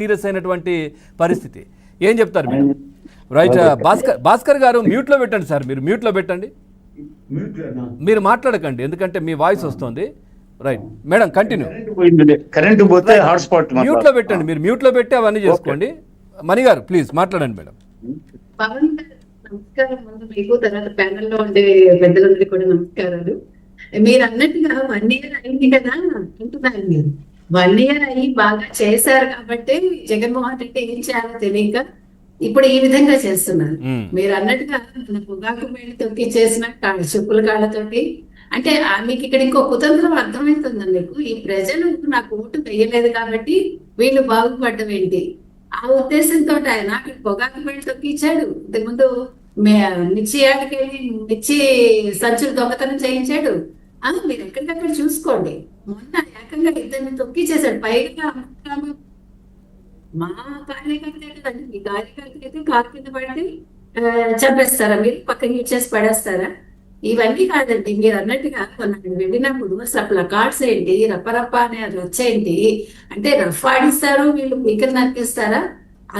Serious అయినటువంటి పరిస్థితి. ఏం చెప్తారు మీరు? రైట్, భాస్కర్ గారు మ్యూట్లో పెట్టండి సార్, మీరు మ్యూట్లో పెట్టండి, మీరు మాట్లాడకండి ఎందుకంటే మీ వాయిస్ వస్తుంది. Right madam, continue. కరెంట్ పోతే హాట్స్పాట్ మ్యూట్లో పెట్టండి, మీరు మ్యూట్లో పెట్టి అవన్నీ చేసుకోండి. మణి గారు ప్లీజ్ మాట్లాడండి మేడం. పవన్ గారు నమస్కారం. ముందు మీకు, తర్వాత ప్యానెల్లో ఉండే పెద్దలందరికీ కూడా నమస్కారాలు. మీరు అన్నట్టుగా 1 year అయింది కదా అంటున్నారు. మీరు 1 year అయ్యి బాగా చేశారు కాబట్టి జగన్మోహన్ రెడ్డి ఏం చేయాలో తెలియక ఇప్పుడు ఈ విధంగా చేస్తున్నారు. మీరు అన్నట్టుగా మన పొగాకు మేళ తొక్కి చేసిన చెప్పుల కాళ్ళతోటి అంటే మీకు ఇక్కడ ఇంకో కుతంత్రం అర్థమవుతుందండి. మీకు ఈ ప్రజలు నాకు ఓటు వేయలేదు కాబట్టి వీళ్ళు బాగుపడ్డం ఏంటి, ఆ ఉద్దేశంతో ఆయన అక్కడ పొగాకు మేళ తొక్కిచ్చాడు. ఇంతకుముందు మిర్చి ఆటకెళ్ళి మిర్చి సంచులు దొంగతనం చేయించాడు. మీరు ఎక్కడికక్కడ చూసుకోండి. మొన్న ఏకంగా 2 తొక్కిచ్చేసాడు. పైగా మా కార్యకర్త కదండి, మీ కార్యకర్త అయితే కారు కింద పడితే చంపేస్తారా, మీరు పక్కన ఇచ్చేసి పడేస్తారా? ఇవన్నీ కాదండి. మీరు అన్నట్టుగా కొన్ని వెళ్ళినప్పుడు అసలు ప్లకార్డ్స్ ఏంటి, రప్పరప్ప అనే రొచ్చేంటి అంటే రఫ్ ఆడిస్తారు వీళ్ళు, పీకలు నరికిస్తారా?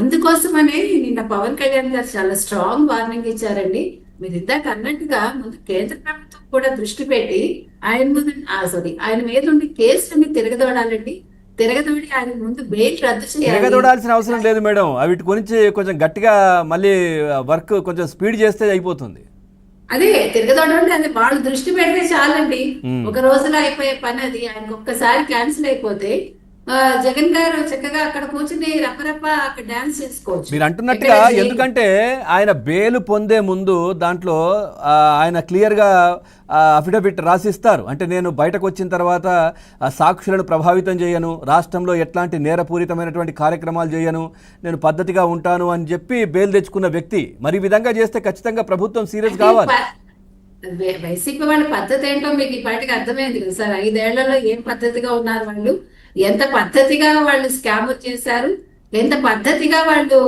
అందుకోసమనే నిన్న పవన్ కళ్యాణ్ గారు చాలా స్ట్రాంగ్ వార్నింగ్ ఇచ్చారండి. మీరు ఇందాక అన్నట్టుగా ముందు కేంద్ర ప్రభుత్వం కూడా దృష్టి పెట్టి ఆయన మీద ఉండి కేసులన్నీ తిరగదోడాలండి. తిరగదోడి ఆయన ముందు బెయిల్ రద్దు చేయాలి. తిరగదోడాల్సిన అవసరం లేదు మేడం, వీటి గురించి కొంచెం గట్టిగా మళ్ళీ వర్క్ కొంచెం స్పీడ్ చేస్తే అయిపోతుంది. అదే తిరగదోడంటే అది వాళ్ళు దృష్టి పెడితే చాలండి, ఒక రోజులో అయిపోయే పని అది. ఆయనకు ఒక్కసారి క్యాన్సిల్ అయిపోతే జగన్ గారు చక్కగా అక్కడ కూర్చుని రప్పరప్ప అక్కడ డాన్స్ చేసుకోవచ్చు. మీరు అంటున్నట్టుగా, ఎందుకంటే ఆయన బెయిల్ పొందే ముందు దాంట్లో ఆయన క్లియర్గా అఫిడవిట్ రాసిస్తారు. అంటే నేను బయటకు వచ్చిన తర్వాత సాక్షులను ప్రభావితం చేయను, రాష్ట్రంలో ఎట్లాంటి నేరపూరితమైనటువంటి కార్యక్రమాలు చేయను, నేను పద్ధతిగా ఉంటాను అని చెప్పి బెయిల్ తెచ్చుకున్న వ్యక్తి. మరి ఈ విధంగా చేస్తే ఖచ్చితంగా ప్రభుత్వం సీరియస్ కావాలి. వైసీపీ వాళ్ళ పద్ధతి ఏంటో మీకు ఈ పాటికి అర్థమైంది కదా సార్. 5 ఏళ్లలో ఏం పద్ధతిగా ఉన్నారు వాళ్ళు, ఎంత పద్ధతిగా వాళ్ళు స్కామ్ చేశారు, ఎంత పద్ధతిగా వాళ్ళు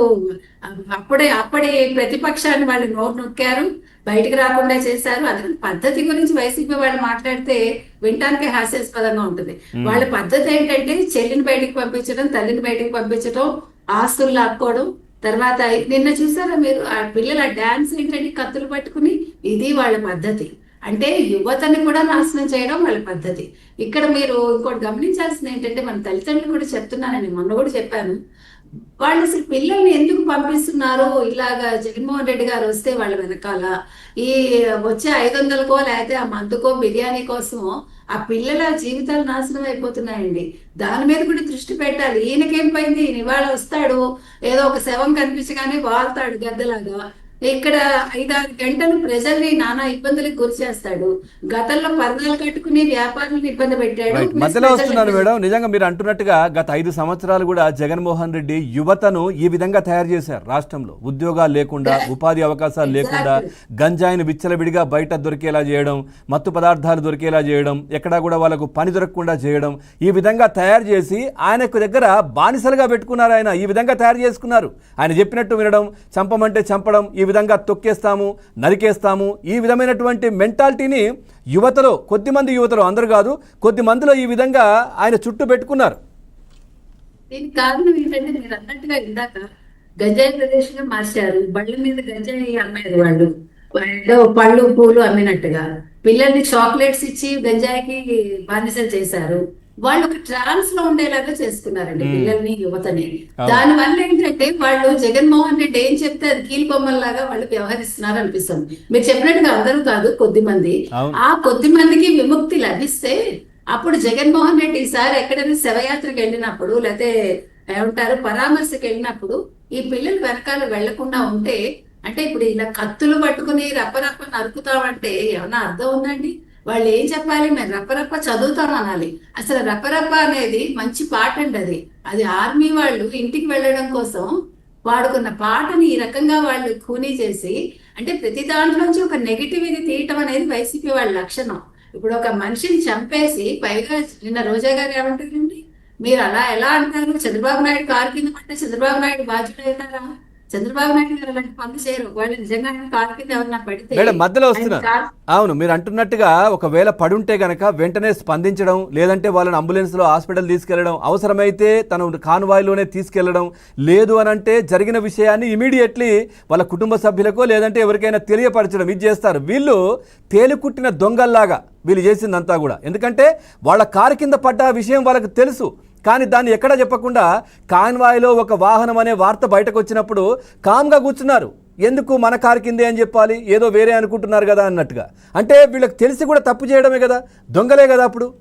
అప్పటి ప్రతిపక్షాన్ని వాళ్ళు నోరు నొక్కారు, బయటకు రాకుండా చేశారు. అది పద్ధతి గురించి వైసీపీ వాళ్ళు మాట్లాడితే వినటానికి హాస్యాస్పదంగా ఉంటుంది. వాళ్ళ పద్ధతి ఏంటంటే చెల్లిని బయటకు పంపించడం, తల్లిని బయటకు పంపించడం, ఆస్తులు లాక్కోవడం. తర్వాత నిన్న చూసారా మీరు ఆ పిల్లల డాన్స్ ఏంటంటే కత్తులు పట్టుకుని, ఇది వాళ్ళ పద్ధతి. అంటే యువతని కూడా నాశనం చేయడం వాళ్ళ పద్ధతి. ఇక్కడ మీరు ఇంకోటి గమనించాల్సింది ఏంటంటే, మన తల్లిదండ్రులు కూడా చెప్తున్నానని మొన్న కూడా చెప్పాను, వాళ్ళు అసలు పిల్లల్ని ఎందుకు పంపిస్తున్నారో ఇలాగా జగన్మోహన్ రెడ్డి గారు వస్తే వాళ్ళ వెనకాల ఈ వచ్చే 500కో లేకపోతే ఆ మందుకో బిర్యానీ కోసమో ఆ పిల్లల జీవితాలు నాశనం అయిపోతున్నాయండి. దాని మీద కూడా దృష్టి పెట్టాలి. ఈయనకేం పోయింది, ఈయన ఇవాళ వస్తాడు, ఏదో ఒక శవం కనిపించగానే వాళ్తాడు గద్దలాగా. ఇక్కడ 5-6 గంటలు ప్రజల్ని నానా ఇబ్బందులకు గురి చేస్తాడు. గతంలో పరదాలు కట్టుకుని వ్యాపారులను ఇబ్బంది పెట్టాడు. మధ్యలో వస్తున్నాను మేడం, నిజంగా మీరు అంటున్నట్టుగా గత 5 సంవత్సరాలు కూడా జగన్మోహన్ రెడ్డి యువతను ఈ విధంగా తయారు చేశారు. రాష్ట్రంలో ఉద్యోగాలు లేకుండా, ఉపాధి అవకాశాలు లేకుండా, గంజాయిని విచ్చలవిడిగా బయట దొరికేలా చేయడం, మత్తు పదార్థాలు దొరికేలా చేయడం, ఎక్కడా కూడా వాళ్ళకు పని దొరకకుండా చేయడం, ఈ విధంగా తయారు చేసి ఆయనకు దగ్గర బానిసలుగా పెట్టుకున్నారు. ఆయన ఈ విధంగా తయారు చేసుకున్నారు. ఆయన చెప్పినట్టు వినడం, చంపమంటే చంపడం, ఈ విధంగా తొక్కేస్తాము, నరికేస్తాము, ఈ విధమైనటువంటి మెంటాలిటీని యువతలో, కొద్దిమంది యువతలో, అందరూ కాదు, కొద్ది మందిలో ఈ విధంగా ఆయన చుట్టూ పెట్టుకున్నారు. దీనికి కారణం ఏంటంటే మీరు అన్నట్టుగా ఇందాక గంజాయి ప్రదేశంగా మార్చారు. బళ్ళ మీద గంజాయి అమ్మేది వాళ్ళు, పళ్ళు పూలు అమ్మినట్టుగా పిల్లల్ని చాక్లెట్స్ ఇచ్చి గంజాయికి బానిసలు చేశారు. వాళ్ళు ఒక ట్రాన్స్ లో ఉండేలాగా చేసుకున్నారండి పిల్లల్ని, యువతని. దాని వల్ల ఏంటంటే వాళ్ళు జగన్మోహన్ రెడ్డి ఏం చెప్తే అది కీలుబొమ్మల్లాగా వాళ్ళు వ్యవహరిస్తున్నారు అనిపిస్తుంది. మీరు చెప్పినట్టుగా అందరూ కాదు, కొద్ది మంది. ఆ కొద్ది మందికి విముక్తి లభిస్తే అప్పుడు జగన్మోహన్ రెడ్డి ఈసారి ఎక్కడైనా శవయాత్రకు వెళ్ళినప్పుడు, లేకపోతే ఏమంటారు పరామర్శకు వెళ్ళినప్పుడు ఈ పిల్లలు వెనకాల వెళ్లకుండా ఉంటే, అంటే ఇప్పుడు ఇలా కత్తులు పట్టుకుని రప్పరప్ప నరుకుతామంటే ఏమన్నా అర్థం ఉందండి? వాళ్ళు ఏం చెప్పాలి, మేము రప్పరప్ప చదువుతాం అనాలి. అసలు రప్పరప్ప అనేది మంచి పాట అండి. అది ఆర్మీ వాళ్ళు ఇంటికి వెళ్ళడం కోసం వాడుకున్న పాటని ఈ రకంగా వాళ్ళు ఖూనీ చేసి, అంటే ప్రతి దాంట్లోంచి ఒక నెగిటివిటీ తీయటం అనేది వైసీపీ వాళ్ళ లక్షణం. ఇప్పుడు ఒక మనిషిని చంపేసి, పైగా నిన్న రోజా గారు ఏమంటారండి, మీరు అలా ఎలా అంటారు, చంద్రబాబు నాయుడు కారు కింద పట్టే చంద్రబాబు నాయుడు బాధ్యుడు అవుతారా? చంద్రబాబు నాయుడు గారు అలాంటి పనులు చేయరు. వాళ్ళు నిజంగా ఆయన కాలు కింద ఎవరన్నా పడితే మేడం మధ్యలో ఆయన వస్తున్నారు. కాలు- అవును, మీరు అంటున్నట్టుగా ఒకవేళ పడుంటే గనక వెంటనే స్పందించడం, లేదంటే వాళ్ళని అంబులెన్స్లో హాస్పిటల్ తీసుకెళ్లడం, అవసరమైతే తన కాన్వాయ్లోనే తీసుకెళ్లడం, లేదు అని అంటే జరిగిన విషయాన్ని ఇమీడియట్లీ వాళ్ళ కుటుంబ సభ్యులకో లేదంటే ఎవరికైనా తెలియపరచడం, ఇది చేస్తారు. వీళ్ళు తేలికుట్టిన దొంగల్లాగా వీళ్ళు చేసిందంతా కూడా. ఎందుకంటే వాళ్ళ కారు కింద పడ్డ విషయం వాళ్ళకి తెలుసు, కానీ దాన్ని ఎక్కడా చెప్పకుండా కాన్వాయ్లో ఒక వాహనం అనే వార్త బయటకు వచ్చినప్పుడు కామ్గా కూర్చున్నారు. ఎందుకు మన కారు కిందే అని చెప్పాలి, ఏదో వేరే అనుకుంటున్నారు కదా అన్నట్టుగా. అంటే వీళ్ళకి తెలిసి కూడా తప్పు చేయడమే కదా, దొంగలే కదా అప్పుడు.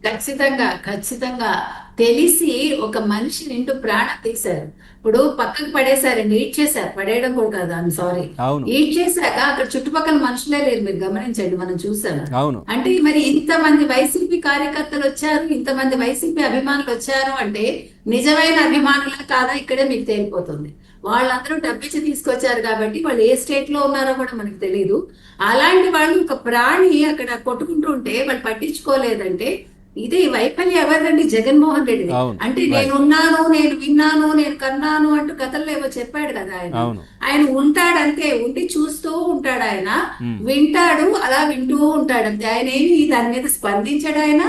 ఖచ్చితంగా తెలిసి ఒక మనిషి నిండు ప్రాణం తీశారు. ఇప్పుడు పక్కకు పడేశారండి, ఈడ్ చేశారు. పడేయడం కూడా కాదు, ఐఎమ్ సారీ, అవును ఈడ్ చేశాక అక్కడ చుట్టుపక్కల మనుషులే లేరు. మీరు గమనించండి, మనం చూసాము. అవును అంటే మరి ఇంతమంది వైసీపీ కార్యకర్తలు వచ్చారు, ఇంతమంది వైసీపీ అభిమానులు వచ్చారు అంటే నిజమైన అభిమానులా కాదా ఇక్కడే మీకు తేలిపోతుంది. వాళ్ళందరూ డబ్బిచ్చి తీసుకొచ్చారు కాబట్టి వాళ్ళు ఏ స్టేట్ లో ఉన్నారో కూడా మనకు తెలియదు. అలాంటి వాళ్ళు ఒక ప్రాణి అక్కడ కొట్టుకుంటూ ఉంటే వాళ్ళు పట్టించుకోలేదంటే ఇది వైఫల్యం ఎవరిదండి? జగన్మోహన్ రెడ్డి. అవును. అంటే నేనున్నాను, నేను విన్నాను, నేను కన్నాను అంటూ గతంలో ఏవో చెప్పాడు కదా ఆయన. అవును ఆయన ఉంటాడంతే, ఉండి చూస్తూ ఉంటాడు. ఆయన వింటాడు, అలా వింటూ ఉంటాడు అంతే. ఆయన ఏమి దాని మీద స్పందించాడు ఆయన.